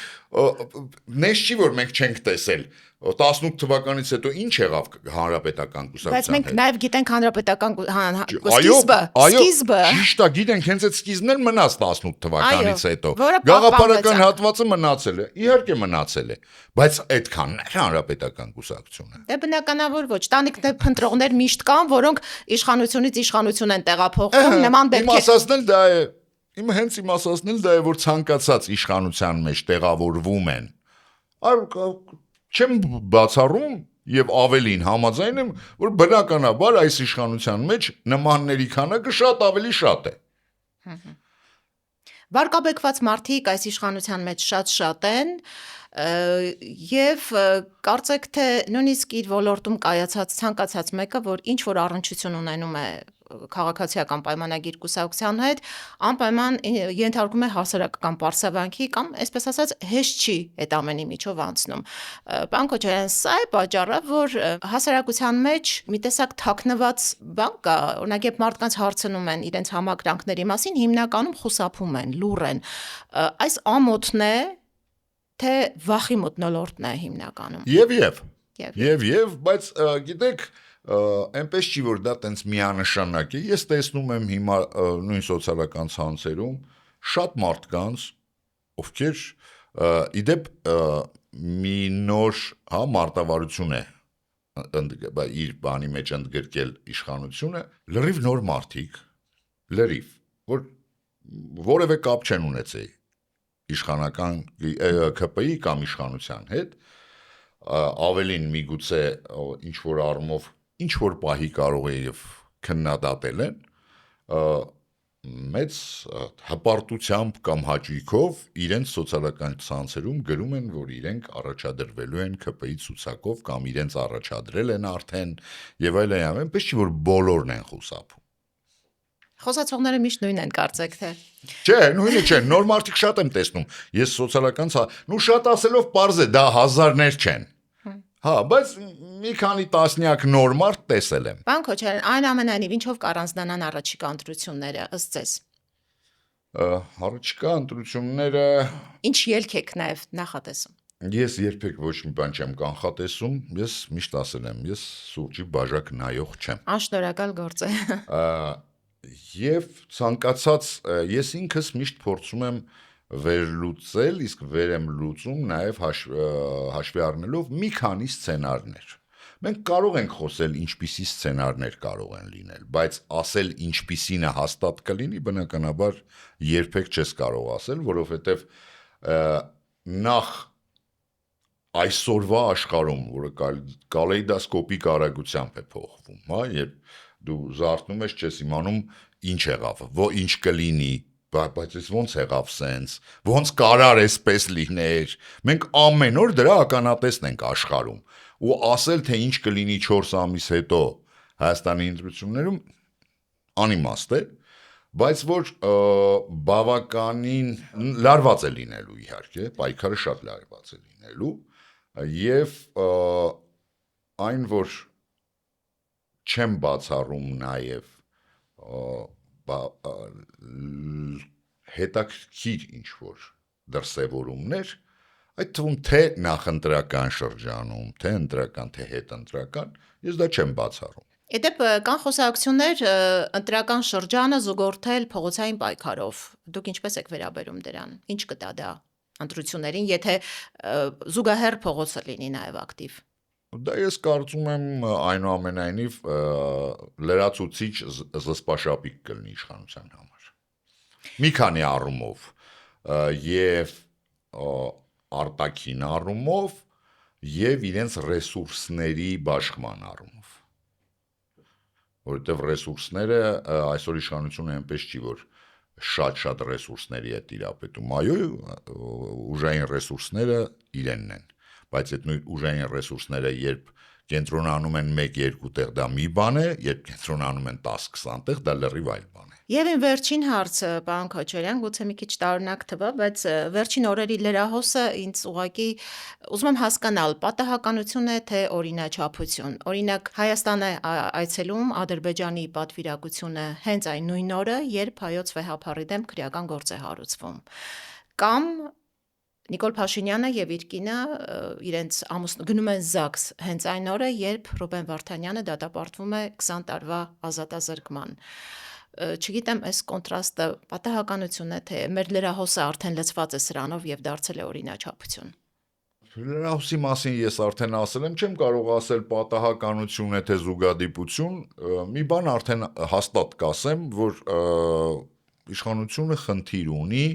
նես չի որ մենք չենք տեսել 18 թվականից հետո ինչ եղավ հանրապետական կուսակցության հետ։ Բայց մենք նաև գիտենք հանրապետական սկիզբը։ Ճիշտ է, գիտենք, հենց այդ սկիզբն էլ մնաց 18 թվականից հետո։ Գաղափարական հատվածը մնացել է, իհարկե մնացել է, բայց այդքանն է հանրապետական կուսակցությունը։ Դե բնականաբար ոչ, տանիքներ փնտրողներ միշտ կան, որոնք իշխանությունից իշխանություն են տեղափոխվում, նման դեպքեր։ Իմ ասածն էլ դա է, որ ցանկացած իշխանության մեջ տեղավորվում են։ Չեմ բացառում եւ ավելին համաձայն եմ, որ բնականաբար այս իշխանության մեջ նմանների քանակը շատ ավելի շատ է։ Վարկաբեկված մարդիկ այս իշխանության մեջ շատ են եւ կարծեք թե նույնիսկ իր ոլորտում կայացած ցանկացած մեկը, որ ինչ որ առնչություն ունենում է քաղաքացիական պայմանագիր կուսակցության հետ, անպայման ենթարկում է հասարակական պարսավանքի կամ այսպես ասած հեշտ չի այդ ամենի միջով անցնում։ Պարոն Քոչարյան, սա է պատճառը, որ հասարակության մեջ մի տեսակ թաքնված բան կա, օրինակ երբ մարդկանց հարցնում են իրենց համակրանքների մասին, հիմնականում խուսափում են, լուռ են։ Այս ամոթն է, թե վախի մթնոլորտն է հիմնականում։ Եվ, բայց գիտեք, այնպես չի որ դա տենց միանշանակ է, ես տեսնում եմ հիմա նույն սոցիալական ցանցերում շատ մարդկանց, ովքեր իդեպ մի նոր մարտավարություն է իր բանի մեջ ընդգրկել իշխանությունը, լրիվ նոր մարդիկ, որ որևէ կապ չեն ունեցել իշխանական ԿՊ-ի կամ իշխանության հետ, ավելին միգուցե ինչ որ առումով ինչ որ պահի կարող է եւ քննադատել են մեծ հպարտությամբ կամ հաճույքով իրենց սոցիալական ցանցերում գրում են, որ իրենք առաջադրվելու են ԿՊ-ի ցուցակով կամ իրենց առաջադրել են արդեն եւ այլն, այնպես չի որ բոլորն են խուսափում։ Խոսացողները միշտ նույնն են, կարծեք թե։ Չէ, նույնը չէ, նոր մարդիկ շատ եմ տեսնում։ Ես սոցիալական շատ ասելով պարզ է, դա հազարներ չեն։ Բայց մի քանի տասնյակ նոր մարդ տեսել եմ։ Պարոն Քոչարյան, այնուամենայնիվ ինչով կառանձնանան առաջիկա ընտրությունները ըստ ձեզ։ Առաջիկա ընտրությունները Ինչ ելք եք նաև նախատեսում։ Ես երբեք ոչ մի բան չեմ կանխատեսում, ես միշտ ասել եմ, ես սուրճի բաժակ նայող չեմ։ Անշնորհակալ գործ է։ Եվ ցանկացած ես ինքս միշտ փորձում եմ վերլուծել, իսկ վեր եմ լուծում նաև հաշվի առնելով մի քանի սցենարներ։ Մենք կարող ենք խոսել ինչպիսի սցենարներ կարող են լինել, բայց ասել ինչպիսին է հաստատ կլինի, բնականաբար երբեք չես կարող ասել, որովհետև նախ այսօրվա աշխարհում, որը կալեյդոսկոպիկ արագությամբ է փոխվում, երբ դու զարթնում ես, չես իմանում ինչ եղավ, ինչ կլինի, բայց ես ոնց եղավ սենց, ոնց կարար էսպես լիներ, մենք ամեն օր դրա ականատեսն ենք աշխարհում, ու ասել, թե ինչ կլինի 4 ամիս հետո Հայաստանի ընտրություններում անիմաստ է, բայց որ բավականին լարված է լինելու իհարկե, պայքարը շատ լարված է լինելու, եւ այն, որ չեմ բացառում նաև հետաքրքիր ինչ-որ դրսևորումներ, այդ թվում թե նախընտրական շրջանում, թե ընտրական, թե հետընտրական, ես դա չեմ բացառում։ Իդեպ կան խոսակցություններ ընտրական շրջանը զուգորդել փողոցային պայքարով։ Դուք ինչպես եք վերաբերում դրան։ Ինչ կտա դա ընտրություններին, եթե զուգահեռ փողոցը լինի նաև ակտիվ։ Դա ես կարծում եմ այնուամենայնիվ լրացուցիչ զսպաշապիկ կլինի իշխանության համար։ Մի քանի առումով եւ արտաքին առումով եւ իրենց ռեսուրսների բաշխման առումով։ Որովհետեւ ռեսուրսները այսօր իշխանությունը այնպես չի, որ շատ ռեսուրսների է տիրապետում։ Այո, ուժային ռեսուրսները իրենն են, բայց այդ նույն ուժային ռեսուրսները երբ կենտրոնանում են 1-2 տեղ, դա մի բան է, երբ կենտրոնանում են 10-20 տեղ, դա լրիվ այլ բան է։ Եվ իմ վերջին հարցը, պարոն Քոչարյան, գուցե մի քիչ տարօրինակ թվա, բայց վերջին օրերի լրահոսը ինձ ուղղակի ուզում եմ հասկանալ, պատահականություն է թե օրինաչափություն։ Օրինակ Հայաստան է այցելում Ադրբեջանի պատվիրակությունը հենց այն նույն օրը, երբ հայոց վեհափառի դեմ քրեական գործ է հարուցվում։ Կամ Նիկոլ Փաշինյանը եւ իր կինը իրենց գնում են ԶԱԳՍ հենց այն օրը, երբ Ռուբեն Վարդանյանը դատապարտվում է 20 տարվա ազատազրկման։ Չգիտեմ, այս կոնտրաստը պատահականություն է, թե մեր լրահոսը արդեն լցված է սրանով եւ դարձել է օրինաչափություն։ Լրահոսի մասին ես արդեն ասել եմ, չեմ կարող ասել պատահականություն է թե զուգադիպություն, մի բան արդեն հաստատ կասեմ, որ իշխանությունը խնդիր ունի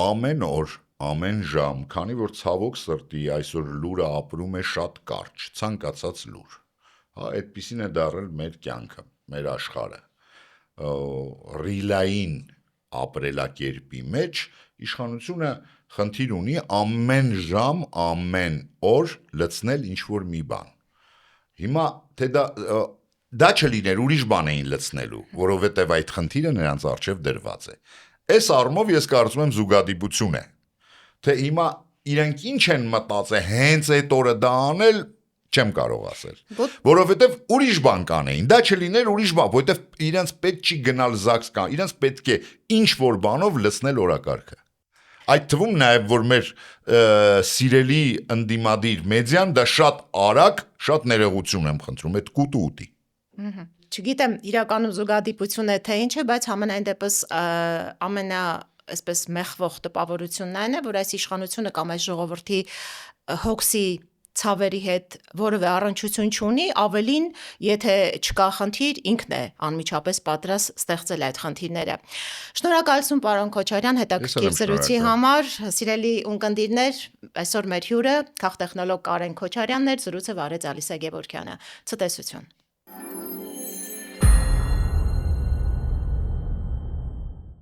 ամեն օր, ամեն ժամ, քանի որ ցավոք սրտի այսօր լուրը ապրում է շատ կարճ, ցանկացած լուր։ Հա, այդպիսին է դառել մեր կյանքը, մեր աշխարհը։ Ռիլային ապրելակերպի մեջ իշխանությունը խնդիր ունի ամեն ժամ, ամեն օր լցնել ինչ-որ մի բան։ Հիմա թե դա չլիներ, ուրիշ բան էին լցնելու, որովհետև այդ խնդիրը նրանց առջև դրված է։ Այս առումով ես կարծում եմ զուգադիպություն է, թե հիմա իրենք ինչ են մտածել հենց այդ օրը դա անել, չեմ կարող ասել, որովհետև ուրիշ բան կանեին, դա չլիներ ուրիշ բան, որովհետև իրենց պետք չի գնալ ԶԱԳՍ կան, իրենց պետք է ինչ-որ բանով լցնել օրակարգը։ Այդ թվում նաև, որ մեր սիրելի ընդդիմադիր մեդիան դա շատ արագ, շատ ներողություն եմ խնդրում, այդ կուտու ուտի։ Չգիտեմ, իրականում զուգադիպություն է թե ինչ է, բայց համենայն դեպս այսպես մեղվող տպավորությունն այն է, որ այս իշխանությունը կամ այս ժողովրդի հոգսի ցավերի հետ որևէ առնչություն չունի, ավելին, եթե չկա խնդիր, ինքն է անմիջապես պատրաստ ստեղծել այդ խնդիրները։ Շնորհակալություն պարոն Քոչարյան հետաքրքիր զրույցի համար, սիրելի ունկնդիրներ, այսօր մեր հյուրը քաղտեխնոլոգ Կարեն Քոչարյանն էր, զրույցը վարեց Ալիսա Գևորգյանը։ Ցտեսություն։